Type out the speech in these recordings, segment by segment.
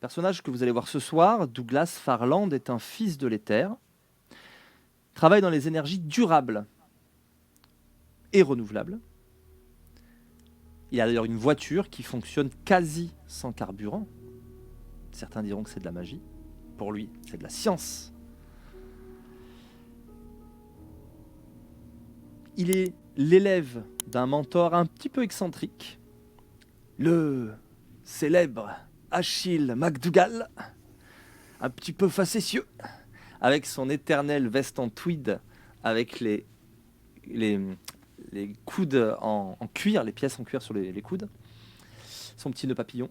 personnage que vous allez voir ce soir, Douglas Farland, est un fils de l'éther, travaille dans les énergies durables et renouvelables. Il a d'ailleurs une voiture qui fonctionne quasi sans carburant. Certains diront que c'est de la magie. Pour lui, c'est de la science. Il est l'élève d'un mentor un petit peu excentrique, le célèbre Achille McDougall, un petit peu facétieux, avec son éternelle veste en tweed, avec les coudes en cuir, les pièces en cuir sur les coudes, son petit nœud papillon.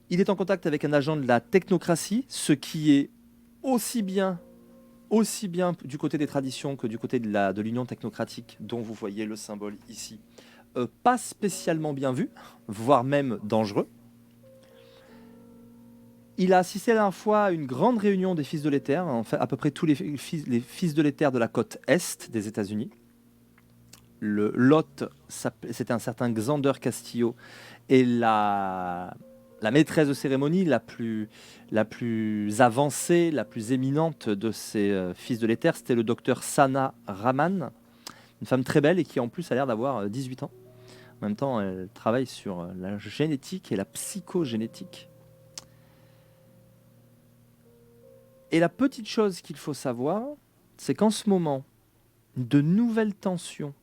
Il est en contact avec un agent de la technocratie, ce qui est aussi bien du côté des traditions que du côté de l'Union technocratique, dont vous voyez le symbole ici. Pas spécialement bien vu, voire même dangereux. Il a assisté à la fois à une grande réunion des fils de l'éther, en fait, à peu près tous les fils de l'éther de la côte est des États-Unis. L'hôte, c'était un certain Xander Castillo, et la maîtresse de cérémonie la plus avancée, la plus éminente de ces fils de l'éther, c'était le docteur Sana Raman, une femme très belle et qui en plus a l'air d'avoir 18 ans. En même temps, elle travaille sur la génétique et la psychogénétique. Et la petite chose qu'il faut savoir, c'est qu'en ce moment, de nouvelles tensions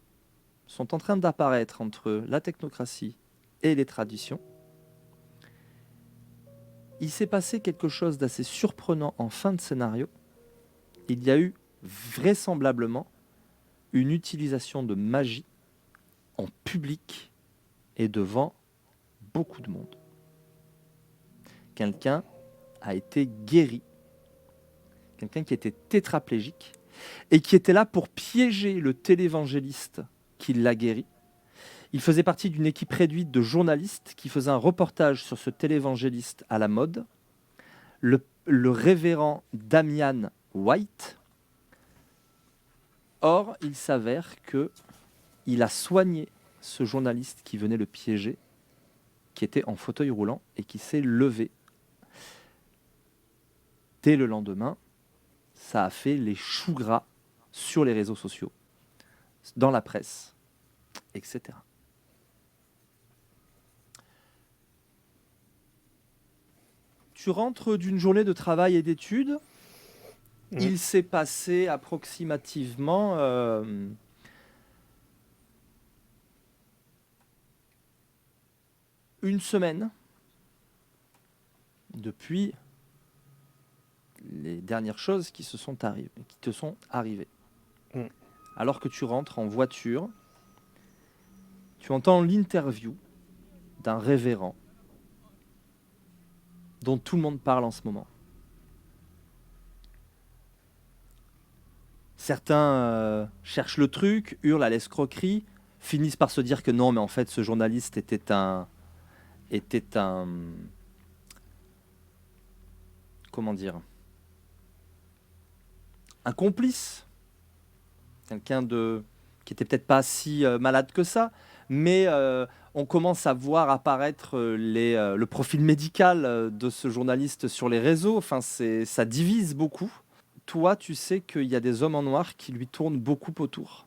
sont en train d'apparaître entre la technocratie et les traditions. Il s'est passé quelque chose d'assez surprenant en fin de scénario. Il y a eu vraisemblablement une utilisation de magie en public et devant beaucoup de monde. Quelqu'un a été guéri, quelqu'un qui était tétraplégique et qui était là pour piéger le télévangéliste qui l'a guéri. Il faisait partie d'une équipe réduite de journalistes qui faisait un reportage sur ce télévangéliste à la mode, le révérend Damian White. Or, il s'avère qu'il a soigné ce journaliste qui venait le piéger, qui était en fauteuil roulant et qui s'est levé. Dès le lendemain, ça a fait les choux gras sur les réseaux sociaux, dans la presse, etc. Tu rentres d'une journée de travail et d'études. Il s'est passé approximativement une semaine depuis les dernières choses qui te sont arrivées. Alors que tu rentres en voiture, tu entends l'interview d'un révérend dont tout le monde parle en ce moment. Certains cherchent le truc, hurlent à l'escroquerie, finissent par se dire que non, mais en fait, ce journaliste était un comment dire, un complice, quelqu'un qui était peut-être pas si malade que ça, mais on commence à voir apparaître le profil médical de ce journaliste sur les réseaux. Enfin, ça divise beaucoup. Toi, tu sais qu'il y a des hommes en noir qui lui tournent beaucoup autour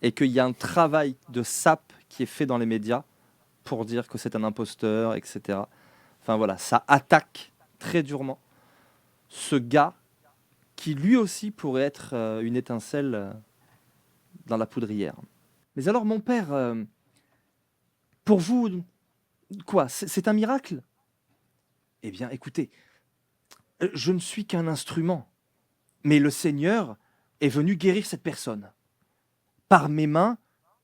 et qu'il y a un travail de sape qui est fait dans les médias pour dire que c'est un imposteur, etc. Enfin voilà, ça attaque très durement ce gars qui lui aussi pourrait être une étincelle dans la poudrière. Mais alors mon père, pour vous, quoi, c'est un miracle? Eh bien écoutez, je ne suis qu'un instrument, mais le Seigneur est venu guérir cette personne. Par mes mains,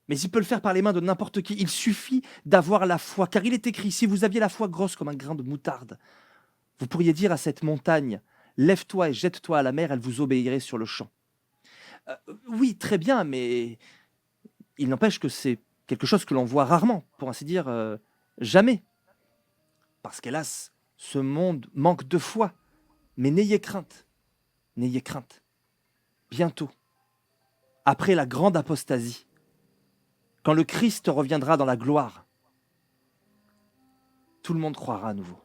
mais il peut le faire par les mains de n'importe qui. Il suffit d'avoir la foi, car il est écrit, si vous aviez la foi grosse comme un grain de moutarde, vous pourriez dire à cette montagne, lève-toi et jette-toi à la mer, elle vous obéirait sur le champ. Oui, très bien, mais il n'empêche que c'est quelque chose que l'on voit rarement, pour ainsi dire jamais. Parce qu'hélas, ce monde manque de foi. Mais n'ayez crainte, n'ayez crainte. Bientôt, après la grande apostasie, quand le Christ reviendra dans la gloire, tout le monde croira à nouveau.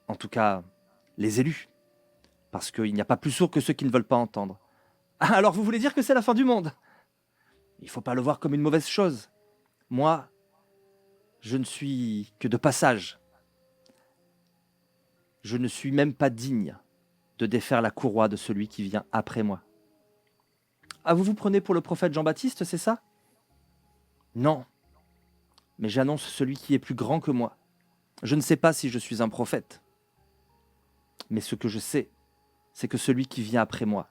En tout cas, les élus. Parce qu'il n'y a pas plus sourds que ceux qui ne veulent pas entendre. Ah, alors vous voulez dire que c'est la fin du monde? Il ne faut pas le voir comme une mauvaise chose. Moi, je ne suis que de passage. Je ne suis même pas digne de défaire la courroie de celui qui vient après moi. Ah, vous vous prenez pour le prophète Jean-Baptiste, c'est ça? Non, mais j'annonce celui qui est plus grand que moi. Je ne sais pas si je suis un prophète, mais ce que je sais, c'est que celui qui vient après moi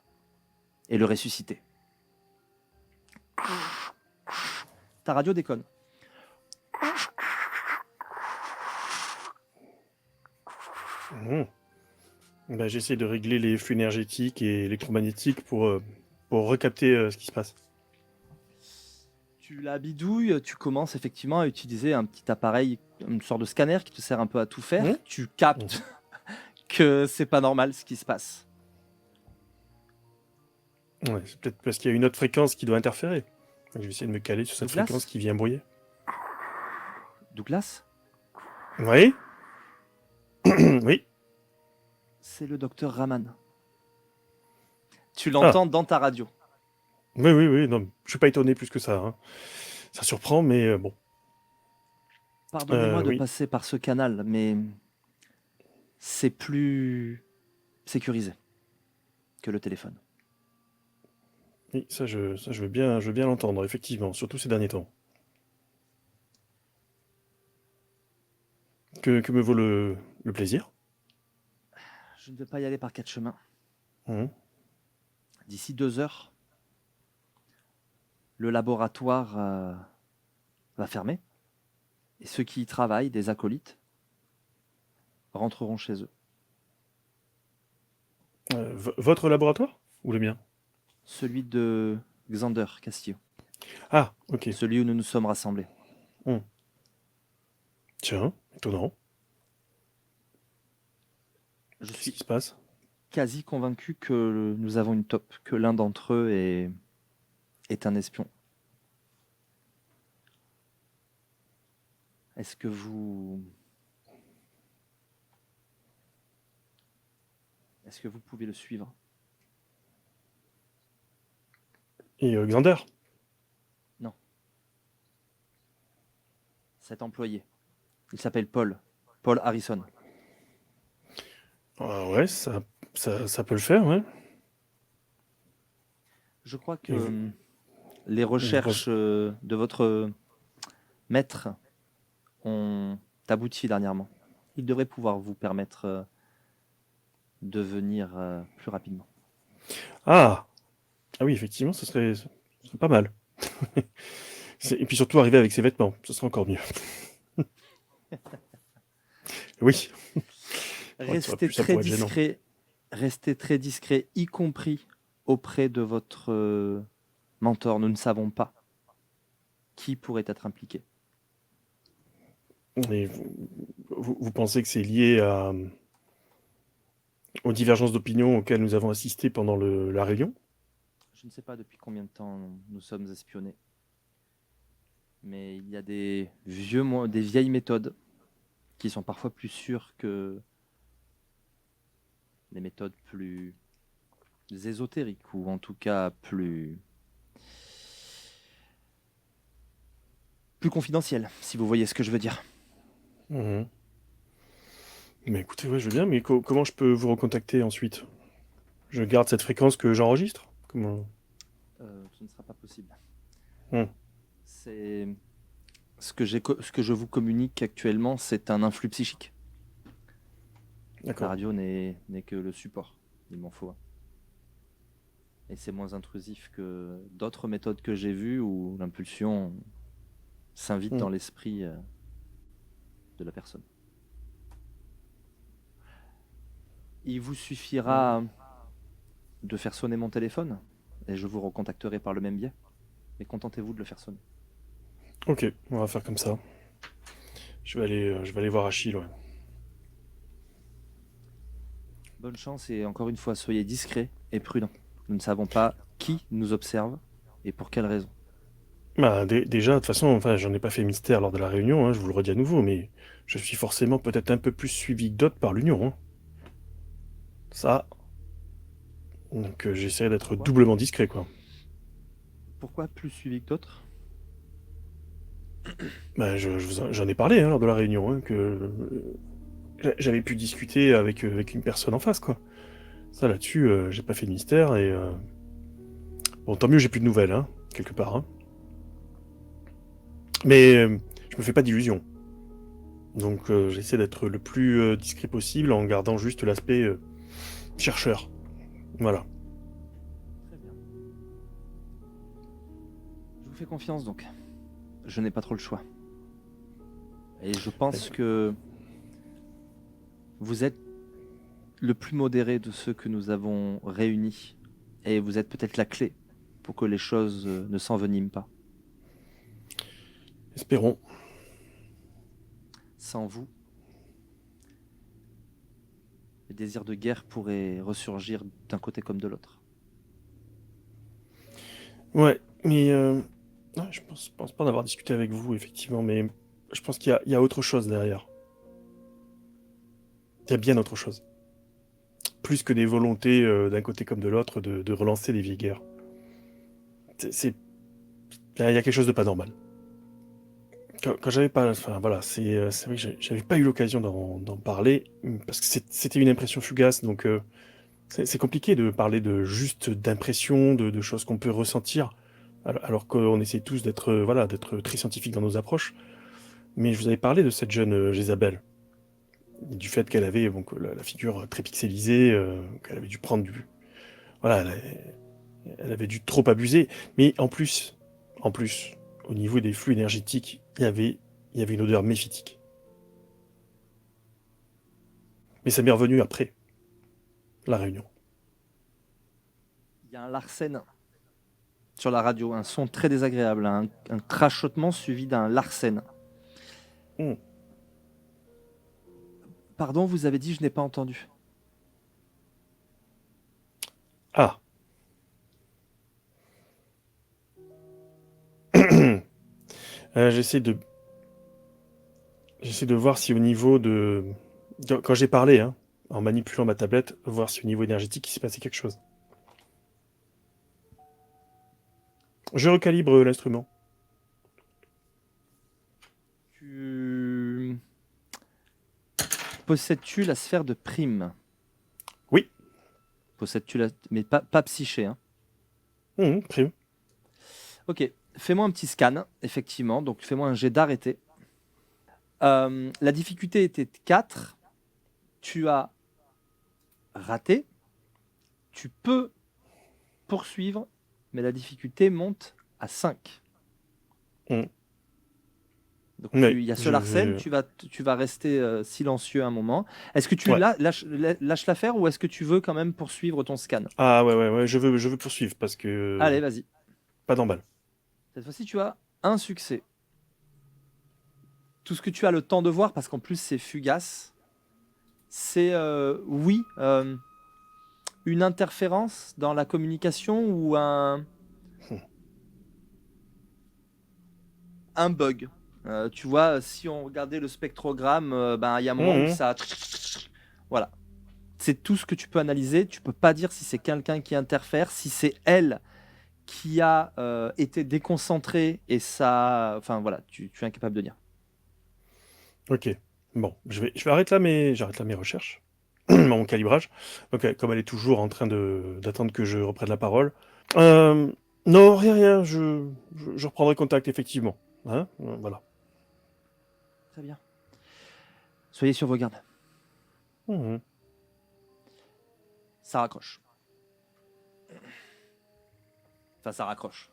est le ressuscité. Ta radio déconne. Mmh. Bah, j'essaie de régler les flux énergétiques et électromagnétiques pour recapter ce qui se passe. Tu la bidouilles, tu commences effectivement à utiliser un petit appareil, une sorte de scanner qui te sert un peu à tout faire. Mmh. Tu captes que c'est pas normal ce qui se passe. Ouais, c'est peut-être parce qu'il y a une autre fréquence qui doit interférer. Donc, je vais essayer de me caler sur cette Douglas fréquence qui vient brouiller. Douglas, Oui. Oui. c'est le docteur Raman. Tu l'entends dans ta radio. Oui. Non, je suis pas étonné plus que ça, hein. Ça surprend, mais bon. Pardonnez-moi de Oui. passer par ce canal, mais c'est plus sécurisé que le téléphone. Oui, ça je veux bien l'entendre, effectivement, surtout ces derniers temps. Que me vaut le plaisir? Je ne vais pas y aller par 4 chemins. Mmh. D'ici 2 heures, le laboratoire va fermer. Et ceux qui y travaillent, des acolytes, rentreront chez eux. Votre laboratoire? Ou le mien? Celui de Xander Castillo. Ah, ok. Celui où nous nous sommes rassemblés. Tiens, étonnant. Je Qu'est-ce suis qui se passe? quasi convaincu que nous avons une taupe, que l'un d'entre eux est un espion. Est-ce que vous pouvez le suivre? Et Xander? Non. Cet employé. Il s'appelle Paul. Paul Harrison. Ah ouais, ça peut le faire, ouais. Je crois Et vous- que les recherches de votre maître ont abouti dernièrement. Il devrait pouvoir vous permettre de venir plus rapidement. Ah! Ah oui, effectivement, ce serait pas mal. Et puis surtout arriver avec ses vêtements, ce serait encore mieux. Oui. Ouais, tu aurais pu, ça pourrait être gênant. Restez très discret, y compris auprès de votre mentor. Nous ne savons pas qui pourrait être impliqué. Et vous pensez que c'est lié aux divergences d'opinion auxquelles nous avons assisté pendant la réunion? Je ne sais pas depuis combien de temps nous sommes espionnés, mais il y a des vieilles méthodes qui sont parfois plus sûres que des méthodes plus ésotériques, ou en tout cas plus confidentielles, si vous voyez ce que je veux dire. Mhm. Mais écoutez, ouais, je veux bien, mais comment je peux vous recontacter ensuite? Je garde cette fréquence que j'enregistre? Comment? Ce ne sera pas possible. Hmm. C'est ce que je vous communique actuellement, c'est un influx psychique. La D'accord. radio n'est que le support. Il m'en faut un. Et c'est moins intrusif que d'autres méthodes que j'ai vues où l'impulsion s'invite dans l'esprit de la personne. Il vous suffira de faire sonner mon téléphone et je vous recontacterai par le même biais. Mais contentez-vous de le faire sonner. Ok, on va faire comme ça. Je vais aller voir Achille, ouais. Bonne chance et encore une fois, soyez discrets et prudents. Nous ne savons pas qui nous observe et pour quelle raison. Bah, déjà, de toute façon, enfin, j'en ai pas fait mystère lors de la réunion, hein, je vous le redis à nouveau, mais je suis forcément peut-être un peu plus suivi que d'autres par l'Union, hein. Ça, donc j'essaie d'être Pourquoi? doublement discret, quoi. Pourquoi plus suivi que d'autres? Bah, j'en ai parlé hein, lors de la réunion, hein, que j'avais pu discuter avec une personne en face, quoi. Ça, là-dessus, j'ai pas fait de mystère, et bon, tant mieux, j'ai plus de nouvelles, hein, quelque part, hein. Mais je me fais pas d'illusions. Donc j'essaie d'être le plus discret possible en gardant juste l'aspect chercheur. Voilà. Très bien. Je vous fais confiance donc. Je n'ai pas trop le choix. Et je pense que vous êtes le plus modéré de ceux que nous avons réunis. Et vous êtes peut-être la clé pour que les choses ne s'enveniment pas. Espérons. Sans vous, les désirs de guerre pourraient ressurgir d'un côté comme de l'autre. Ouais, mais ouais, je pense pas en avoir discuté avec vous, effectivement, mais je pense qu'il y a autre chose derrière. Il y a bien autre chose. Plus que des volontés d'un côté comme de l'autre de relancer les vieilles guerres. Il y a quelque chose de pas normal. Quand j'avais pas, enfin voilà, c'est vrai que j'avais pas eu l'occasion d'en parler parce que c'était une impression fugace, donc c'est compliqué de parler de juste d'impression, de choses qu'on peut ressentir, alors qu'on essaie tous d'être voilà, d'être très scientifiques dans nos approches. Mais je vous avais parlé de cette jeune Jézabel, du fait qu'elle avait donc la figure très pixelisée, qu'elle avait dû prendre du, voilà, elle avait dû trop abuser. Mais en plus, au niveau des flux énergétiques, il y avait une odeur méphitique. Mais ça m'est revenu après la réunion. Il y a un Larsen sur la radio, un son très désagréable, un crachotement suivi d'un Larsen. Hmm. Pardon, vous avez dit, je n'ai pas entendu. Ah. J'essaie de voir si au niveau quand j'ai parlé, hein, en manipulant ma tablette, voir si au niveau énergétique il s'est passé quelque chose. Je recalibre l'instrument. Possèdes-tu la sphère de prime? Oui. Possèdes-tu la... Mais pas psyché, hein. Prime. Ok, fais-moi un petit scan, effectivement. Donc, fais-moi un jet d'arrêté. La difficulté était de 4. Tu as raté. Tu peux poursuivre, mais la difficulté monte à 5. Hmm. Donc, Ouais, il y a ce je Larsen, vais... tu vas rester silencieux un moment. Est-ce que tu Ouais. lâches l'affaire ou est-ce que tu veux quand même poursuivre ton scan? Ah ouais, je veux poursuivre parce que... Allez, vas-y. pas d'emballe. Cette fois-ci, tu as un succès. Tout ce que tu as le temps de voir, parce qu'en plus c'est fugace, c'est oui, une interférence dans la communication ou Hmm. un bug. Tu vois, si on regardait le spectrogramme, ben il y a un moment où Mhm. ça, voilà, c'est tout ce que tu peux analyser. Tu peux pas dire si c'est quelqu'un qui interfère, si c'est elle qui a été déconcentrée et ça, enfin voilà, tu es incapable de dire. Ok. Bon, j'arrête là mes recherches, mon calibrage. Donc, comme elle est toujours en train d'attendre que je reprenne la parole. Euh, non, rien, je reprendrai contact, effectivement. Hein. Voilà. Très bien. Soyez sur vos gardes. Mhm. Ça raccroche. Enfin, ça raccroche.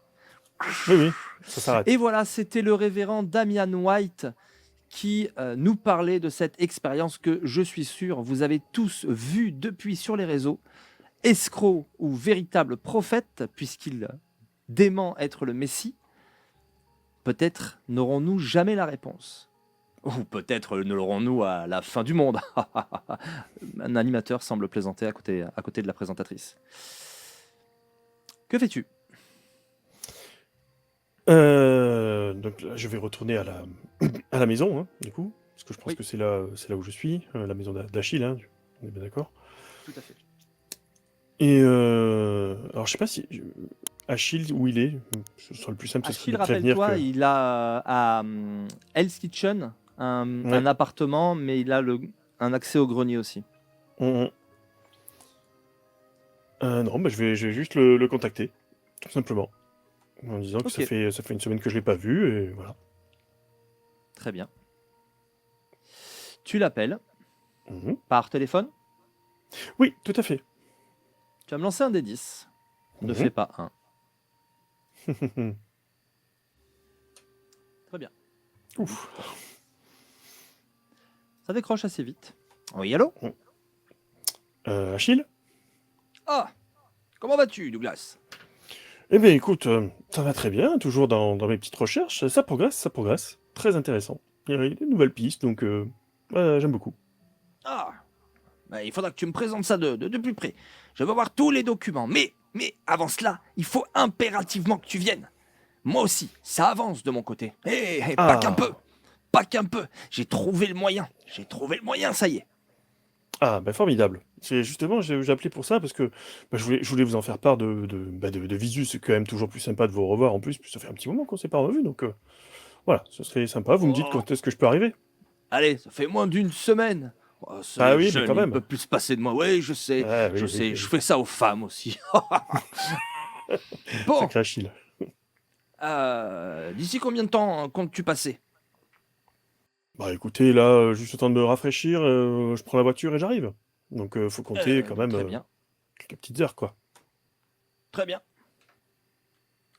Oui, ça s'arrête. Et voilà, c'était le révérend Damian White qui nous parlait de cette expérience que je suis sûr vous avez tous vue depuis sur les réseaux. Escroc ou véritable prophète, puisqu'il dément être le Messie, peut-être n'aurons-nous jamais la réponse. Ou peut-être ne l'aurons-nous à la fin du monde. Un animateur semble plaisanter à côté de la présentatrice. Que fais-tu? Donc là, je vais retourner à la maison, hein, du coup, parce que je pense Oui, que c'est là où je suis, la maison d'Achille, hein, on est bien d'accord. tout à fait. Et alors je sais pas si Achille où il est, ce sera le plus simple, ce serait de Achille, le prévenir rappelle-toi, que. il a à Hell's Kitchen un Ouais. appartement, mais il a un accès au grenier aussi. on- non, bah, je vais juste le contacter, tout simplement, en disant que Ok, ça fait une semaine que je l'ai pas vu et voilà. très bien. Tu l'appelles Mhm. par téléphone. Oui, tout à fait. Tu vas me lancer un des 10. Ne Mhm. fais pas un. Très bien. Ouf. Ça décroche assez vite. Oui, allô? Achille? Ah, comment vas-tu, Douglas? Eh bien, écoute, ça va très bien, toujours dans mes petites recherches. Ça progresse, ça progresse. Très intéressant. Il y a des nouvelles pistes, donc ouais, j'aime beaucoup. Ah, bah, il faudra que tu me présentes ça de plus près. Je veux voir tous les documents. Mais avant cela, il faut impérativement que tu viennes. Moi aussi, ça avance de mon côté. Pas qu'un peu. Ah, Pas qu'un peu. J'ai trouvé le moyen. J'ai trouvé le moyen, ça y est. ah, bah formidable. C'est justement, j'ai appelé pour ça parce que bah, je voulais vous en faire part de visu. C'est quand même toujours plus sympa de vous revoir en plus. Ça fait un petit moment qu'on s'est pas revu, donc voilà, ce serait sympa. Vous me dites Oh, quand est-ce que je peux arriver? allez, ça fait moins d'une semaine. Oh, Ah ce oui, mais jeune, quand il ne même. peut plus se passer de moi. Oui, Ah je oui, oui, sais, je oui. fais ça aux femmes aussi. Bon, Sacré Achille. d'ici combien de temps comptes-tu passer? Bah écoutez, là, juste le temps de me rafraîchir, je prends la voiture et j'arrive. Donc faut compter quand même Très bien, quelques petites heures, quoi. très bien.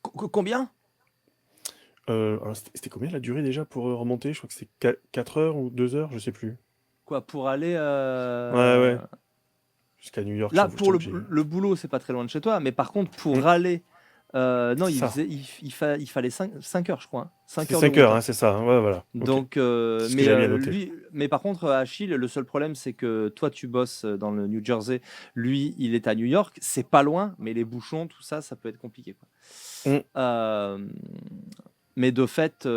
Combien? Alors c'était combien la durée déjà pour remonter? Je crois que c'était 4 heures ou 2 heures, je sais plus. Quoi, pour aller... Ouais, ouais. Jusqu'à New York, Là, je pour t'avoue que j'ai. le boulot, c'est pas très loin de chez toi, mais par contre, Hmm, pour aller... non, c'est ça. il fallait 5 heures, je crois. 5 C'était heures de 5 route, heures, hein. hein, c'est ça, hein. Ouais, voilà. Ok. Donc, C'est ce que j'avais bien noté. mais par contre, Achille, le seul problème, c'est que toi, tu bosses dans le New Jersey. Lui, il est à New York. C'est pas loin, mais les bouchons, tout ça, ça peut être compliqué, quoi. Hmm. Euh, mais de fait,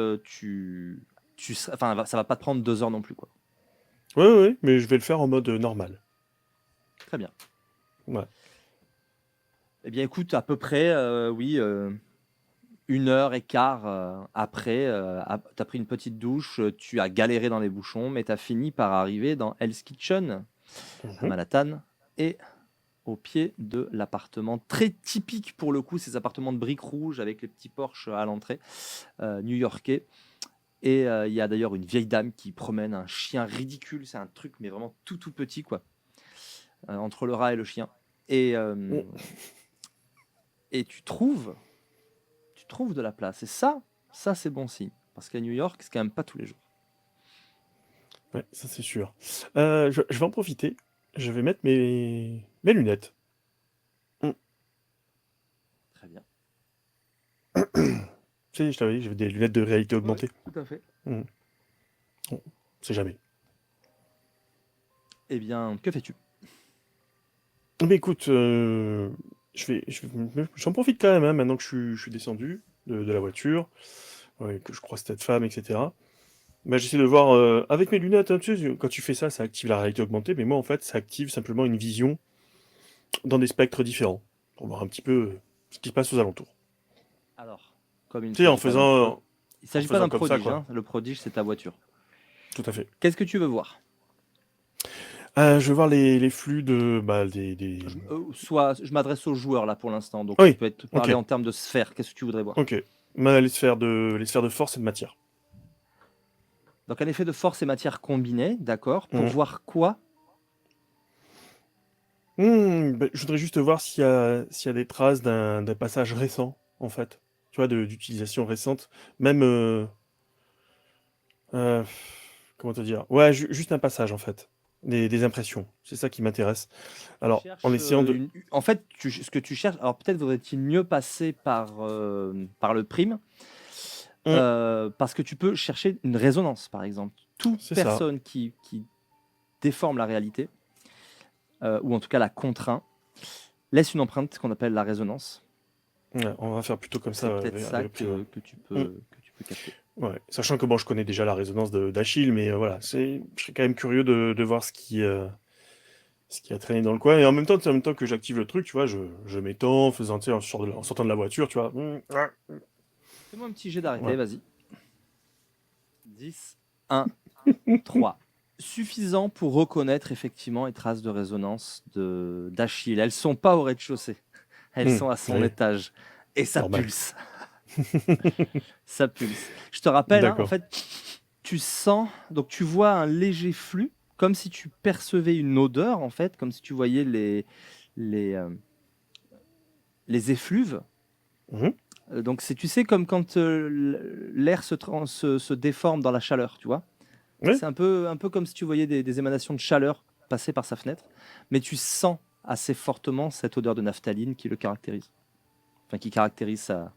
enfin, ça va pas te prendre 2 heures non plus, quoi. Ouais, ouais, ouais, mais je vais le faire en mode normal. Très bien. Ouais. Eh bien, écoute, à peu près, oui, 1 heure et quart après, tu as pris une petite douche, tu as galéré dans les bouchons, mais tu as fini par arriver dans Hell's Kitchen, à Mhm. Manhattan, et au pied de l'appartement, très typique pour le coup, ces appartements de briques rouges avec les petits porches à l'entrée, new-yorkais. Et il y a d'ailleurs une vieille dame qui promène un chien ridicule, c'est un truc, mais vraiment tout petit, quoi, entre le rat et le chien. Et, Hmm. et tu trouves de la place. Et ça c'est bon signe. Parce qu'à New York, c'est quand même pas tous les jours. Ouais, ça c'est sûr. Je vais en profiter. Je vais mettre mes lunettes. Hmm. Très bien. Tu sais, je t'avais dit, j'avais des lunettes de réalité Oui, augmentée. tout à fait. Hmm. Bon, c'est jamais. Eh bien, que fais-tu? Mais écoute, j'en profite quand même, hein, maintenant que je suis descendu de la voiture, ouais, que je croise cette femme, etc. Bah, j'essaie de voir avec mes lunettes, hein, tu sais, quand tu fais ça, ça active la réalité augmentée, mais moi en fait, ça active simplement une vision dans des spectres différents, pour voir un petit peu ce qui se passe aux alentours. Alors, comme il ne Tu sais, s'agit pas il en s'agit pas faisant d'un comme ça, prodige, quoi. hein. Le prodige, c'est ta voiture. Tout à fait. Qu'est-ce que tu veux voir? Je veux voir les flux de, bah, Soit, je m'adresse aux joueurs là pour l'instant, donc tu Oui, peux être ok, parler en termes de sphère. Qu'est-ce que tu voudrais voir? ok. Les sphères de force et de matière. Donc, un effet de force et matière combinée, d'accord. Pour Mhm. voir quoi? Bah, je voudrais juste voir s'il y a des traces d'un passage récent, en fait. Tu vois, d'utilisation récente. Même, euh, comment te dire? Ouais, juste un passage, en fait. Des impressions. C'est ça qui m'intéresse. Tu Alors, en cherches essayant de. En fait, ce que tu cherches, alors peut-être vaudrait-il mieux passer par le prime, Hum, parce que tu peux chercher une résonance, par exemple. Toute c'est ça. personne qui déforme la réalité, ou en tout cas la contraint, laisse une empreinte qu'on appelle la résonance. Ouais, on va faire plutôt comme C'est ça, peut-être ça aller plus loin. que Mm. que tu peux capter. Ouais, sachant que bon, je connais déjà la résonance d'Achille, mais voilà, je serais quand même curieux de voir ce qui a traîné dans le coin. Et en même temps que j'active le truc, tu vois, je m'étends en faisant, tu sais, en sortant de la voiture, tu vois. Ouais. Fais-moi un petit jet d'arrêté, Ouais. vas-y. 10, 1, 3. Suffisant pour reconnaître effectivement les traces de résonance d'Achille. Elles sont pas au rez-de-chaussée, elles sont à son Ouais, étage. Et ça normal. pulse, ça pulse. Je te rappelle, hein, en D'accord. fait, tu sens, donc tu vois un léger flux, comme si tu percevais une odeur, en fait, comme si tu voyais les, euh, les effluves. Mhm. Donc c'est, tu sais, comme quand l'air se déforme dans la chaleur, tu vois. Ouais. C'est un peu comme si tu voyais des émanations de chaleur passer par sa fenêtre, mais tu sens assez fortement cette odeur de naphtaline qui le caractérise. Enfin, qui caractérise sa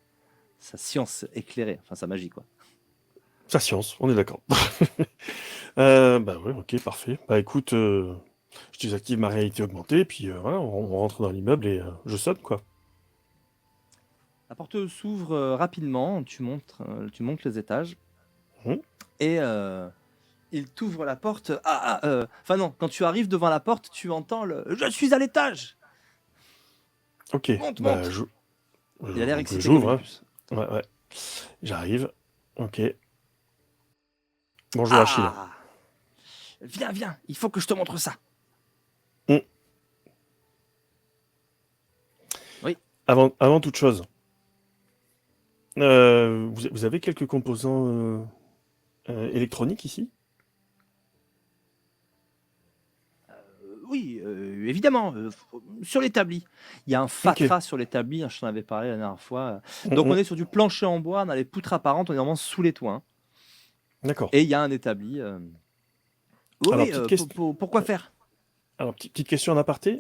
science éclairée, enfin sa magie, quoi. Ça science, on est d'accord. Bah ouais, ok, parfait. Bah écoute, je désactive ma réalité augmentée, puis voilà, on rentre dans l'immeuble et je sonne, quoi. La porte s'ouvre rapidement, tu montes les étages, Mhm. et il t'ouvre la porte. Enfin non, quand tu arrives devant la porte, tu entends le « Je suis à l'étage ! Ok, Monte, bah monte !» Il a l'air donc excité comme j'ouvre, une hein. puce. Ouais, ouais. J'arrive. Ok. Bonjour Achille. Ah, viens, viens, il faut que je te montre ça. Hmm. Oui. Avant toute chose, vous avez quelques composants électroniques ici? Oui, évidemment, sur l'établi. Il y a un Ok. fatras sur l'établi, hein, je t'en avais parlé la dernière fois. Donc on Mhm. est sur du plancher en bois, on a les poutres apparentes, on est vraiment sous les toits, hein. D'accord. Et il y a un établi. Oui, Alors, oui, petite question. pourquoi faire? Alors, petite question en aparté.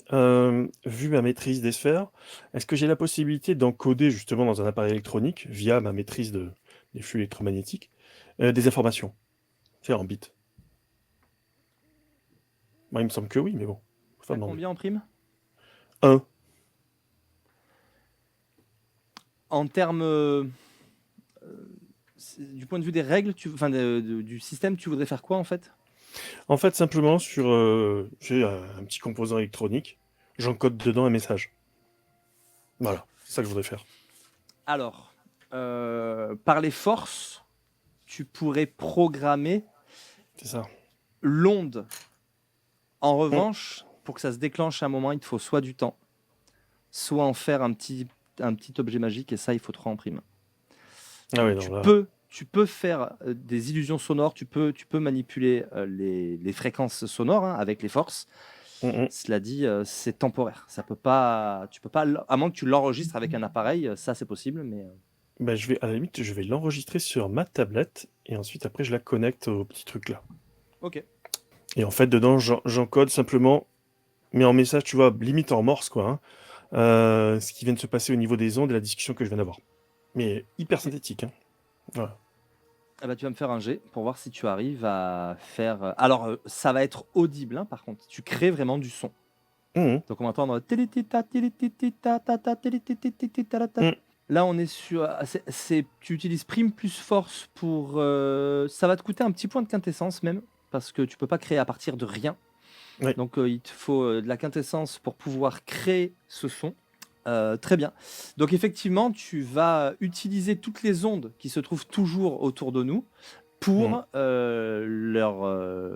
Vu ma maîtrise des sphères, est-ce que j'ai la possibilité d'encoder justement dans un appareil électronique, via ma maîtrise des flux électromagnétiques, des informations, faire en bits? Moi, il me semble que oui, mais bon, faut pas T'as demander. combien en prime? Un. En termes, du point de vue des règles, enfin, du système, tu voudrais faire quoi en fait? En fait, simplement sur, j'ai un petit composant électronique, j'encode dedans un message. Voilà, c'est ça que je voudrais faire. Alors, par les forces, tu pourrais programmer C'est ça. l'onde. En Mm. revanche, pour que ça se déclenche à un moment, il te faut soit du temps, soit en faire un petit objet magique, et ça, il faut 3 en prime. Ah oui, non, là. Tu peux faire des illusions sonores, tu peux manipuler les fréquences sonores, hein, avec les forces. Mm, mm. Cela dit, c'est temporaire. Ça peut pas, tu peux pas, à moins que tu l'enregistres avec un appareil, ça c'est possible, mais Bah, à la limite, je vais l'enregistrer sur ma tablette, et ensuite, après, je la connecte au petit truc là. ok. Et en fait, dedans, j'encode simplement, mais en message, tu vois, limite en morse, quoi, hein, ce qui vient de se passer au niveau des ondes et la discussion que je viens d'avoir. Mais hyper Ok. synthétique, hein. Voilà. Ah bah, tu vas me faire un jet pour voir si tu arrives à faire. Alors, ça va être audible, hein, par contre. Tu crées vraiment du son. Mhm. Donc, on va entendre télétita, télétita, ta, ta, télétita, ta, ta. Mhm. Là, on est sur. Tu utilises prime plus force pour. Ça va te coûter un petit point de quintessence même, parce que tu peux pas créer à partir de rien. Ouais. Donc, il te faut de la quintessence pour pouvoir créer ce son. Très bien. Donc, effectivement, tu vas utiliser toutes les ondes qui se trouvent toujours autour de nous Mhm. pour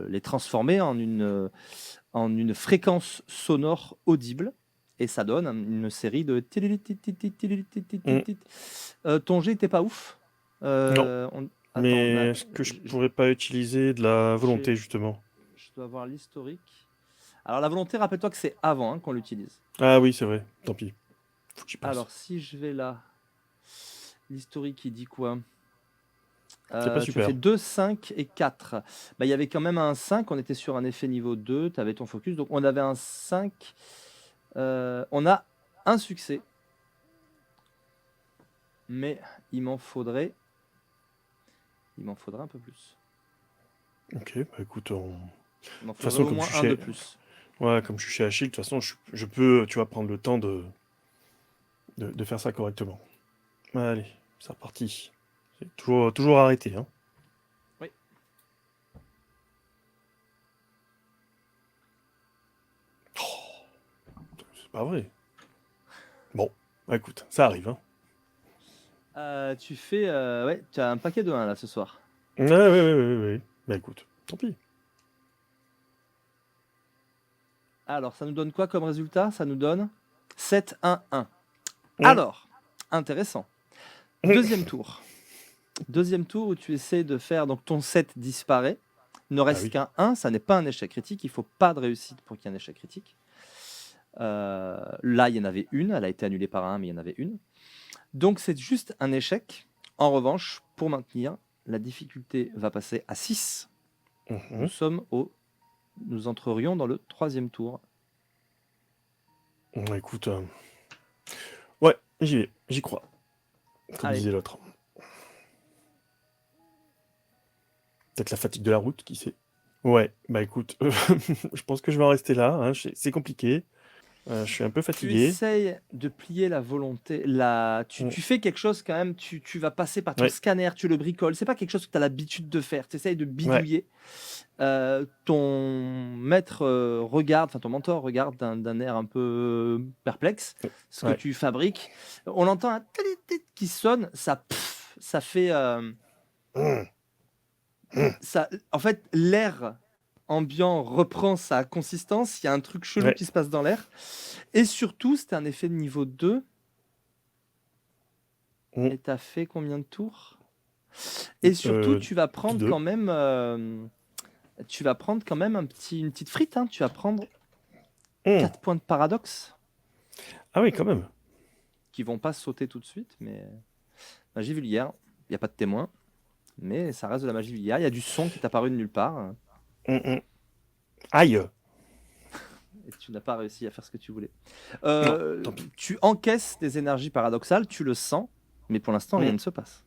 les transformer en une fréquence sonore audible. Et ça donne une série de. Mhm. Ton jet n'était pas ouf. Non. Attends, Mais est-ce que je pourrais pas utiliser de la j'ai- volonté, justement? je dois avoir l'historique. Alors, la volonté, rappelle-toi que c'est avant, hein, qu'on l'utilise. Ah oui, c'est vrai. Tant pis. Faut que j'y pense. Alors, si je vais là, l'historique, il dit quoi? C'est pas Tu as fait super. 2, 5 et 4. Bah, il y avait quand même un 5, on était sur un effet niveau 2, tu avais ton focus, donc on avait un 5. On a un succès, mais il m'en faudrait, il m'en faudrait un peu plus. Ok, bah écoute, de Il m'en toute faudrait façon, au moins un de plus. Ouais, comme je suis chez Achille, de toute façon, je peux, tu vois, prendre le temps de faire ça correctement. Allez, c'est reparti. C'est toujours arrêté, hein. Oui. C'est pas vrai. Bon, bah écoute, ça arrive, hein. Tu fais. Ouais, tu as un paquet de 1 là ce soir. Ouais. Bah écoute, tant pis. Alors, ça nous donne quoi comme résultat? Ça nous donne 7-1-1. Mm. Alors, intéressant. Deuxième tour. Deuxième tour où tu essaies de faire. Donc, ton 7 disparaît. Il ne reste oui. qu'un 1. Ça n'est pas un échec critique. Il ne faut pas de réussite pour qu'il y ait un échec critique. Là, il y en avait une. Elle a été annulée par un, mais il y en avait une. Donc, c'est juste un échec. En revanche, pour maintenir, la difficulté va passer à 6. Mhm. Nous entrerions dans le 3e tour. Écoute, ouais, j'y vais, j'y crois. Comme Allez. disait l'autre. Peut-être la fatigue de la route, qui sait. Ouais, bah écoute, je pense que je vais en rester là, hein. C'est compliqué. Je suis un peu Tu fatigué. essayes de plier la volonté. Tu fais quelque chose quand même. Tu vas passer par ton Ouais. scanner, tu le bricoles. C'est pas quelque chose que tu as l'habitude de faire. Tu essayes de bidouiller. Ton maître regarde, enfin ton mentor regarde d'un air un peu perplexe ce que Ouais. tu fabriques. On entend un tit qui sonne. Ça fait. En fait, l'air ambiant reprend sa consistance. Il y a un truc chelou Ouais. qui se passe dans l'air. Et surtout, c'était un effet de niveau 2. Mm. Et t'as fait combien de tours? Et surtout, tu vas prendre 2. quand même, une petite frite. Hein. Tu vas prendre 4 points de paradoxe Ah oui, quand même. qui vont pas sauter tout de suite, mais magie vulgaire. Il n'y a pas de témoin, mais ça reste de la magie vulgaire. Il y a du son qui est apparu de nulle part. Aïe. Et tu n'as pas réussi à faire ce que tu voulais. Non, tant pis. Tu encaisses des énergies paradoxales, tu le sens, mais pour l'instant, rien ne se passe.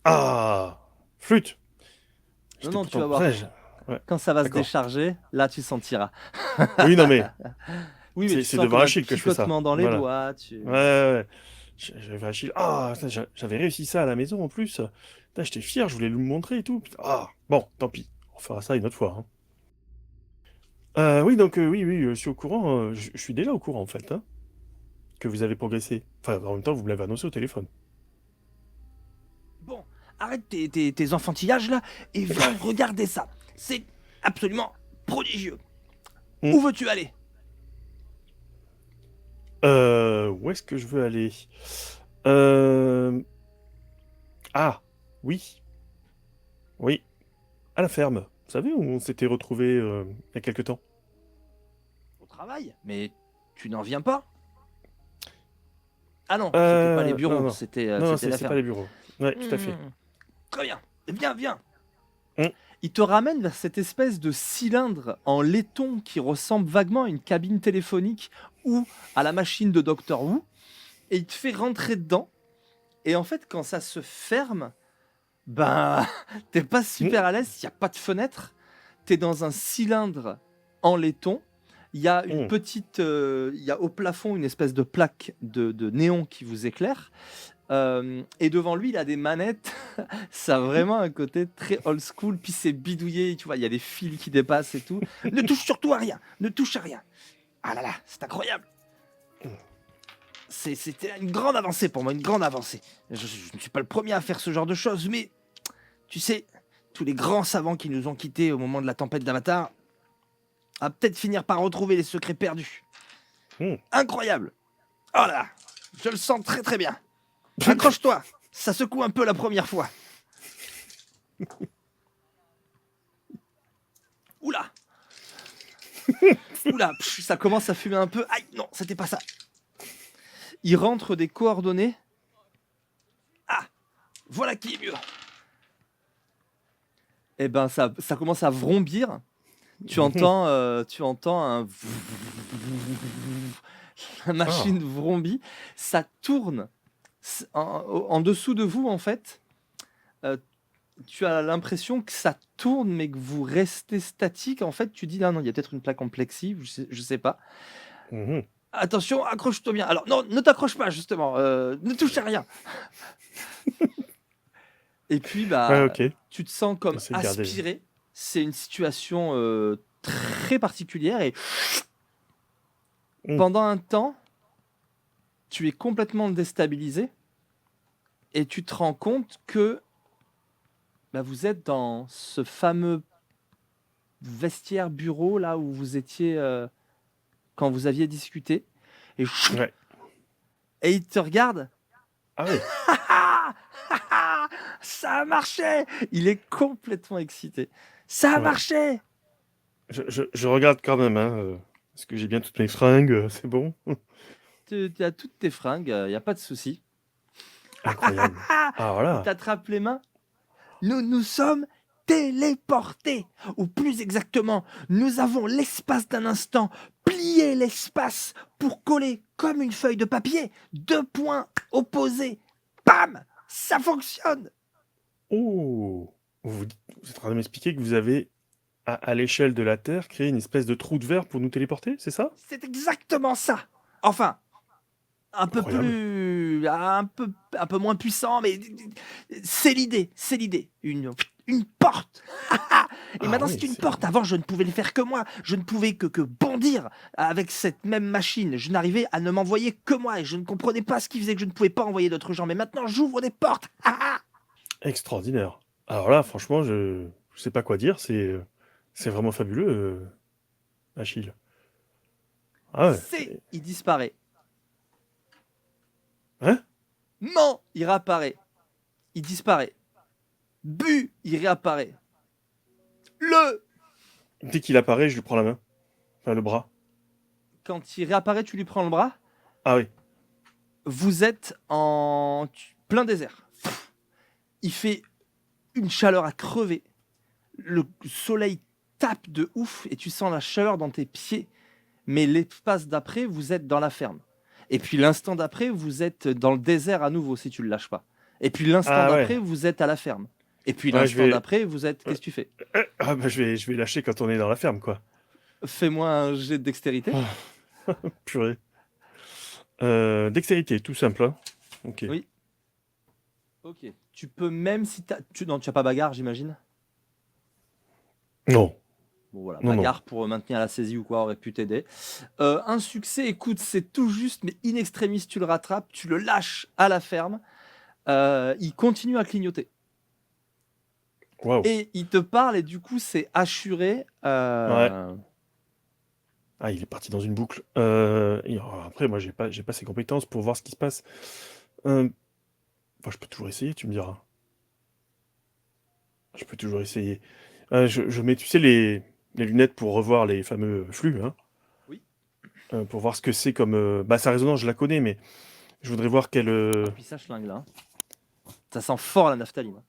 Ah, flûte. Non, tu vas voir. Ouais. Quand ça va se décharger, là, tu sentiras. Oui, non, mais. Oui, mais c'est devant Achille que je fais ça. Dans les Voilà. doigts. Ouais. J'avais Achille. Ah, j'avais réussi ça à la maison en plus. Putain, j'étais fier, je voulais le montrer et tout. Ah, bon, tant pis. On fera ça une autre fois, hein. Oui, donc oui, je suis au courant. Je suis déjà au courant en fait, hein, que vous avez progressé. Enfin, en même temps, vous me l'avez annoncé au téléphone. Bon, arrête tes enfantillages là et viens regarder ça. C'est absolument prodigieux. Où veux-tu aller? Où est-ce que je veux aller? Ah, oui. Oui. À la ferme. Vous savez où on s'était retrouvés il y a quelque temps? Au travail? Mais tu n'en viens pas? Ah non, c'était pas les bureaux, c'était la c'est ferme. pas les bureaux. Ouais, tout à fait. Très bien. Viens. Mm. Il te ramène vers cette espèce de cylindre en laiton qui ressemble vaguement à une cabine téléphonique ou à la machine de Doctor Who. Et il te fait rentrer dedans. Et en fait, quand ça se ferme, ben, t'es pas super à l'aise, il n'y a pas de fenêtre. T'es dans un cylindre en laiton. Il y a une petite, il y a au plafond une espèce de plaque de néon qui vous éclaire. Et devant lui, il a des manettes. Ça a vraiment un côté très old school. Puis c'est bidouillé, tu vois, il y a des fils qui dépassent et tout. Ne touche surtout à rien. Ne touche à rien. Ah là là, c'est incroyable. C'était une grande avancée pour moi, une grande avancée. Je ne suis pas le premier à faire ce genre de choses, mais tu sais, tous les grands savants qui nous ont quittés au moment de la tempête d'Avatar à peut-être finir par retrouver les secrets perdus. Incroyable. Oh là là, je le sens très très bien. Accroche-toi, ça secoue un peu la première fois. Oula. Ça commence à fumer un peu. Aïe, non, c'était pas ça. Il rentre des coordonnées. Ah, voilà qui est mieux. Eh ben, ça commence à vrombir. Tu entends la machine vrombit. Ça tourne en dessous de vous, en fait. Tu as l'impression que ça tourne, mais que vous restez statique. En fait, tu dis, non, il y a peut-être une plaque en plexi, je sais pas. Attention, accroche-toi bien. Alors, non, ne t'accroche pas, justement. Ne touche à rien. Et puis, Ouais, bah, ok. tu te sens comme J'essaie de garder. aspiré. C'est une situation très particulière. Et Hmm. pendant un temps, tu es complètement déstabilisé. Et tu te rends compte que bah, vous êtes dans ce fameux vestiaire bureau là où vous étiez quand vous aviez discuté. Et, Ouais. et il te regarde. Ah ouais. Ça a marché. Il est complètement excité. Ça a Ouais. marché. Je regarde quand même, hein. Est-ce que j'ai bien toutes mes fringues? C'est bon? Tu as toutes tes fringues, il n'y a pas de souci. Incroyable. Ah Il voilà. t'attrape les mains. Nous nous sommes téléportés. Ou plus exactement, nous avons l'espace d'un instant plié l'espace pour coller comme une feuille de papier deux points opposés. Bam! Ça fonctionne. Oh! Vous êtes en train de m'expliquer que vous avez, à l'échelle de la Terre, créé une espèce de trou de verre pour nous téléporter, c'est ça? C'est exactement ça. Enfin, Incroyable. un peu moins puissant, mais c'est l'idée, c'est l'idée. Une porte. Et Ah maintenant, oui, c'est une c'est... porte. Avant, je ne pouvais le faire que moi. Je ne pouvais que bondir avec cette même machine. Je n'arrivais à ne m'envoyer que moi et je ne comprenais pas ce qui faisait que je ne pouvais pas envoyer d'autres gens. Mais maintenant, j'ouvre des portes. Extraordinaire. Alors là, franchement, je sais pas quoi dire, c'est vraiment fabuleux, Achille. Ah ouais, C, il disparaît. Hein? Man, il réapparaît. Il disparaît. Bu, il réapparaît. Le, Dès qu'il apparaît, je lui prends la main. Enfin, le bras. quand il réapparaît, tu lui prends le bras. Ah oui. Vous êtes en plein désert. Il fait une chaleur à crever. Le soleil tape de ouf et tu sens la chaleur dans tes pieds. Mais l'espace d'après, vous êtes dans la ferme. Et puis l'instant d'après, vous êtes dans le désert à nouveau si tu ne le lâches pas. Et puis l'instant Ah d'après, ouais. vous êtes à la ferme. Et puis Ouais, je l'instant vais... d'après, vous êtes... euh, Qu'est-ce que tu fais? ah bah je vais lâcher quand on est dans la ferme, quoi. Fais-moi un jet de dextérité. Purée. Dextérité, tout simple, hein. Ok. Oui. Ok. Tu peux même si t'as... Non, tu n'as pas bagarre, j'imagine. Non, Bon voilà, non, non. bagarre pour maintenir la saisie ou quoi aurait pu t'aider. Un succès, écoute, c'est tout juste, mais in extremis, tu le rattrapes, tu le lâches à la ferme. Il continue à clignoter. Waouh. Et il te parle, et du coup, c'est assuré. Ouais. Ah, il est parti dans une boucle. Après, moi, j'ai pas ses compétences pour voir ce qui se passe. Enfin, je peux toujours essayer, tu me diras. Je peux toujours essayer. Je mets, tu sais, les lunettes pour revoir les fameux flux, hein, Oui. pour voir ce que c'est comme... Bah, sa résonance, je la connais, mais je voudrais voir quelle... Ah, puis ça schlingue là. Ça sent fort la naphtaline.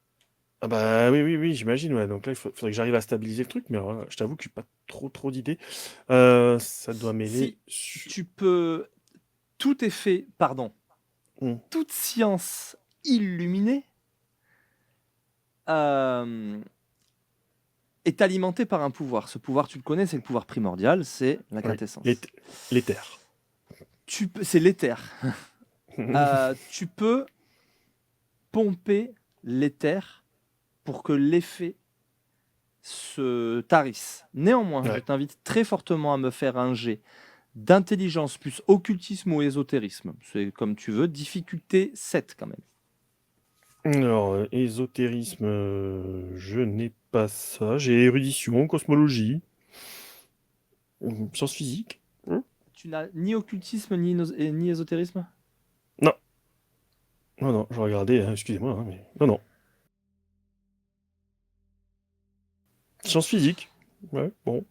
Ah bah oui, oui, oui, j'imagine, ouais. Donc là, faudrait que j'arrive à stabiliser le truc, mais alors là, je t'avoue que j'ai pas trop d'idées. Ça doit mêler... Si tu peux. Tout est fait, pardon, Hmm. toute science illuminée euh, est alimentée par un pouvoir. Ce pouvoir, tu le connais, c'est le pouvoir primordial, c'est la Oui, quintessence. l'éther. C'est l'éther. Tu peux pomper l'éther pour que l'effet se tarisse. Néanmoins, je Ouais. t'invite très fortement à me faire un jet d'intelligence plus occultisme ou ésotérisme. C'est comme tu veux, difficulté 7 quand même. Alors, ésotérisme, je n'ai pas ça. J'ai érudition, cosmologie, sciences physiques. Tu n'as ni occultisme ni ésotérisme? Non, non, non, je regardais, hein, excusez-moi, hein, mais... Non, non. Sciences physiques. Ouais, bon.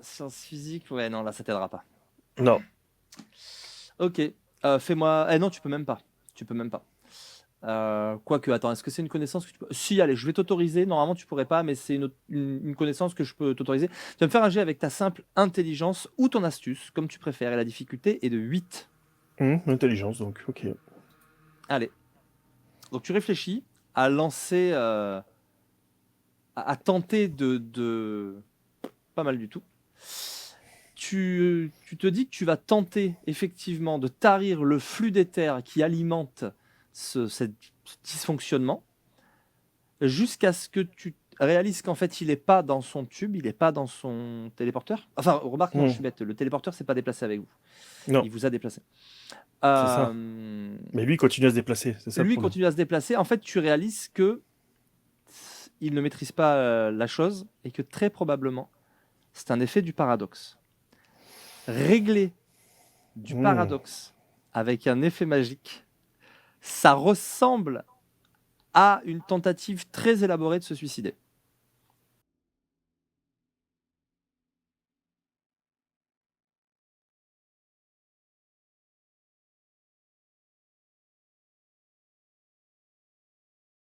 Sciences physiques, ouais, non, là, ça t'aidera pas. Non. Ok, fais-moi... Eh non, tu peux même pas. Tu peux même pas. Quoique, attends, est-ce que c'est une connaissance que tu peux... Si, allez, je vais t'autoriser. Normalement, tu pourrais pas, mais c'est une connaissance que je peux t'autoriser. Tu vas me faire un jet avec ta simple intelligence ou ton astuce, comme tu préfères. Et la difficulté est de 8. Intelligence, donc, ok. Allez. Donc, tu réfléchis à lancer... à tenter de... Pas mal du tout. tu te dis que tu vas tenter effectivement de tarir le flux d'éther qui alimente ce dysfonctionnement jusqu'à ce que tu réalises qu'en fait, il n'est pas dans son tube, il n'est pas dans son téléporteur. Enfin, remarque, non, je suis bête, le téléporteur s'est pas déplacé avec vous. Non, Il vous a déplacé. c'est ça. Mais lui, il continue à se déplacer, c'est ça le Lui problème. continue à se déplacer. En fait, tu réalises que il ne maîtrise pas la chose et que très probablement, c'est un effet du paradoxe. Régler du paradoxe avec un effet magique, ça ressemble à une tentative très élaborée de se suicider.